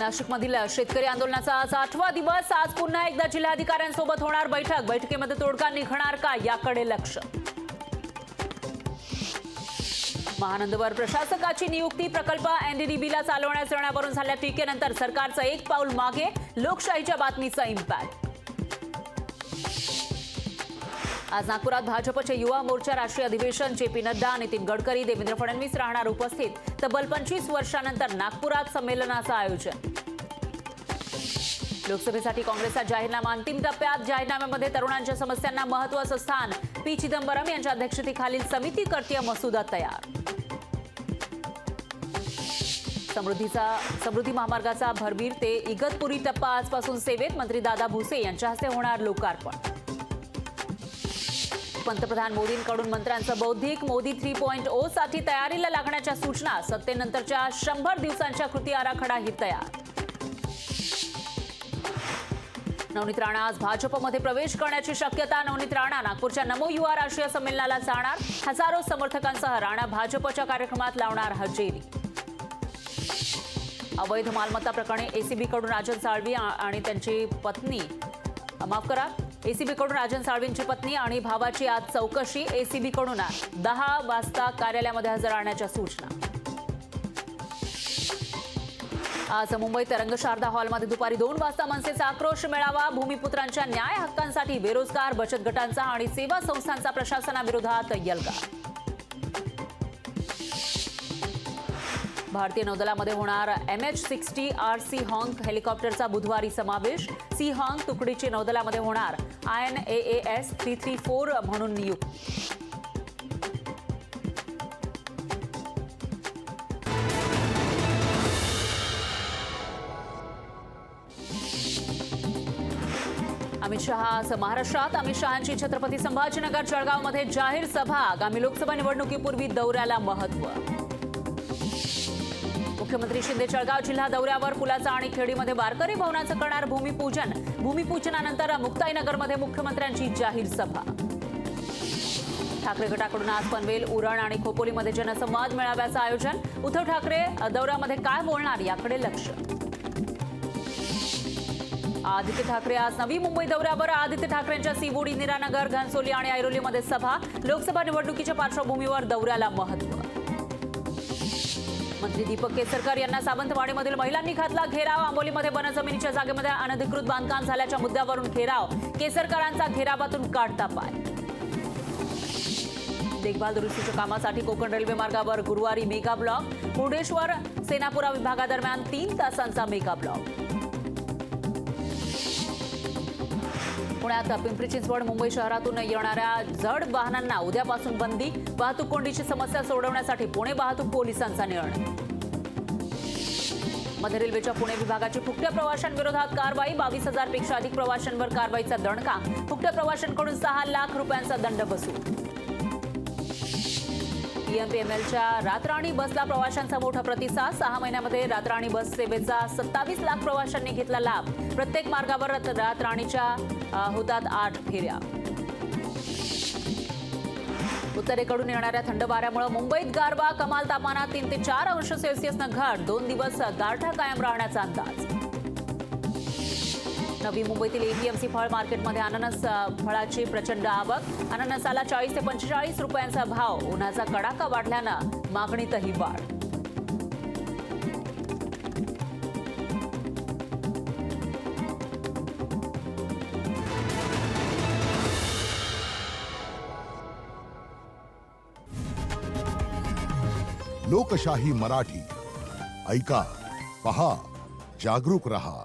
नाशिकमधील शेतकरी आंदोलनाचा आज 8वा दिवस। आज पुन्हा एकदा जिल्हाधिकाऱ्यांसोबत होणार बैठक। बैठकीमध्ये तोडगा निघणार का याकडे लक्ष। महानंदवर प्रशासकाची नियुक्ती। प्रकल्प एनडीडीबीला चालवण्यास देण्यावरून झालेल्या टीकेनंतर सरकारचं एक पाऊल मागे। लोकशाहीच्या बातमीचा इम्पॅक्ट। आज नागपुरात भाजपचे युवा मोर्चा राष्ट्रीय अधिवेशन। जेपी नड्डा, नितीन गडकरी, देवेंद्र फडणवीस राहणार उपस्थित। तब्बल 25 वर्षांनंतर नागपुरात संमेलनाचं आयोजन। लोकसभेसाठी काँग्रेसचा जाहीरनामा अंतिम टप्प्यात। जाहीरनाम्यामध्ये तरुणांच्या समस्यांना महत्त्वाचं स्थान। पी चिदंबरम यांच्या अध्यक्षतेखालील समिती करतीय मसुदा तयार। समृद्धी महामार्गाचा भरबीर ते इगतपुरी टप्पा आजपासून सेवेत। मंत्री दादा भुसे यांच्या हस्ते होणार लोकार्पण। पंतप्रधान मोदींकडून मंत्र्यांचं बौद्धिक। मोदी 3.0 साठी तयारीला लागण्याच्या सूचना। सत्तेनंतरच्या 100 दिवसांच्या कृती आराखडाही तयार। नवनीत राणा आज भाजपमध्ये प्रवेश करण्याची शक्यता। नवनीत राणा नागपूरच्या नमो युवा राष्ट्रीय संमेलनाला जाणार। हजारो समर्थकांसह राणा भाजपच्या कार्यक्रमात लावणार हजेरी। अवैध मालमत्ता प्रकरणी एसीबीकडून राजन साळवी आणि त्यांची पत्नी एसीबीकडून राजन साळवींची पत्नी आणि भावाची आज चौकशी। एसीबीकडून 10 वाजता कार्यालयामध्ये हजर राहण्याच्या सूचना। आज मुंबईत रंगशारदा हॉलमध्ये दुपारी 2 वाजता मनसेचा आक्रोश मेळावा। भूमिपुत्रांच्या न्याय हक्कांसाठी बेरोजगार बचत गटांचा आणि सेवा संस्थांचा प्रशासनाविरोधात यल्गार। भारतीय नौदलामध्ये होणार MH-60 RC हॉंग हेलिकॉप्टरचा बुधवारी समावेश। सी हॉंग तुकडीची नौदलामध्ये होणार INAAS 334 म्हणून नियुक्ती। अमित शहा आज महाराष्ट्रात। अमित शहांची छत्रपती संभाजीनगर जळगावमध्ये जाहीर सभा। आगामी लोकसभा निवडणुकीपूर्वी दौऱ्याला महत्त्व। मुख्यमंत्री शिंदे जळगाव जिल्हा दौऱ्यावर। पुलाचा आणि खेडीमध्ये वारकरी भवनाचं करणार भूमिपूजन। भूमिपूजनानंतर मुक्ताईनगरमध्ये मुख्यमंत्र्यांची जाहीर सभा। ठाकरे गटाकडून आज पनवेल, उरण आणि खोपोलीमध्ये जनसंवाद मेळाव्याचं आयोजन। उद्धव ठाकरे दौऱ्यामध्ये काय बोलणार याकडे लक्ष। आदित्य ठाकरे आज नवी मुंबई दौऱ्यावर। आदित्य ठाकरेंच्या सिवूड, इंदिरानगर, घनसोली आणि ऐरोलीमध्ये सभा। लोकसभा निवडणुकीच्या पार्श्वभूमीवर दौऱ्याला महत्त्व। मंत्री दीपक केसरकर यांना सावंतवाडीमधील महिलांनी घातला घेराव। आंबोलीमध्ये वनजमिनीच्या जागेमध्ये अनधिकृत बांधकाम झाल्याच्या मुद्द्यावरून घेराव। केसरकरांचा घेरावातून काढता पाय। देखभाल दुरुस्तीच्या कामासाठी कोकण रेल्वे मार्गावर गुरुवारी मेगा ब्लॉक। मुर्डेश्वर सेनापुरा विभागादरम्यान 3 तासांचा मेगा ब्लॉक। पुण्यात पिंपरी चिंचवड, मुंबई शहरातून येणाऱ्या जड वाहनांना उद्यापासून बंदी। वाहतूक कोंडीची समस्या सोडवण्यासाठी पुणे वाहतूक पोलिसांचा निर्णय। मध्य रेल्वेच्या पुणे विभागाची फुकट्या प्रवाशांविरोधात कारवाई। 22,000 पेक्षा अधिक प्रवाशांवर कारवाईचा दणका। फुकट्या प्रवाशांकडून 6 लाख रुपयांचा दंड वसूल। पीएमपीएमएलच्या रातराणी बसला प्रवाशांचा मोठा प्रतिसाद। 6 महिन्यामध्ये रातराणी बस सेवेचा 27 लाख प्रवाशांनी घेतला लाभ। प्रत्येक मार्गावर रातराणीच्या होतात 8 फेऱ्या। उत्तरेकडून येणाऱ्या थंड वाऱ्यामुळे मुंबईत गारवा। कमाल तापमानात 3 ते 4 अंश सेल्सिअसनं घट। 2 दिवस गारठा कायम राहण्याचा अंदाज। नवी मुंबईतील एपीएमसी फळ मार्केटमध्ये अननस फळाची प्रचंड आवक। अननसाला 40 ते 45 रुपयांचा भाव। उन्हाचा कडाका वाढल्यानं मागणीतही वाढ। लोकशाही मराठी ऐका, पहा, जागरूक रहा।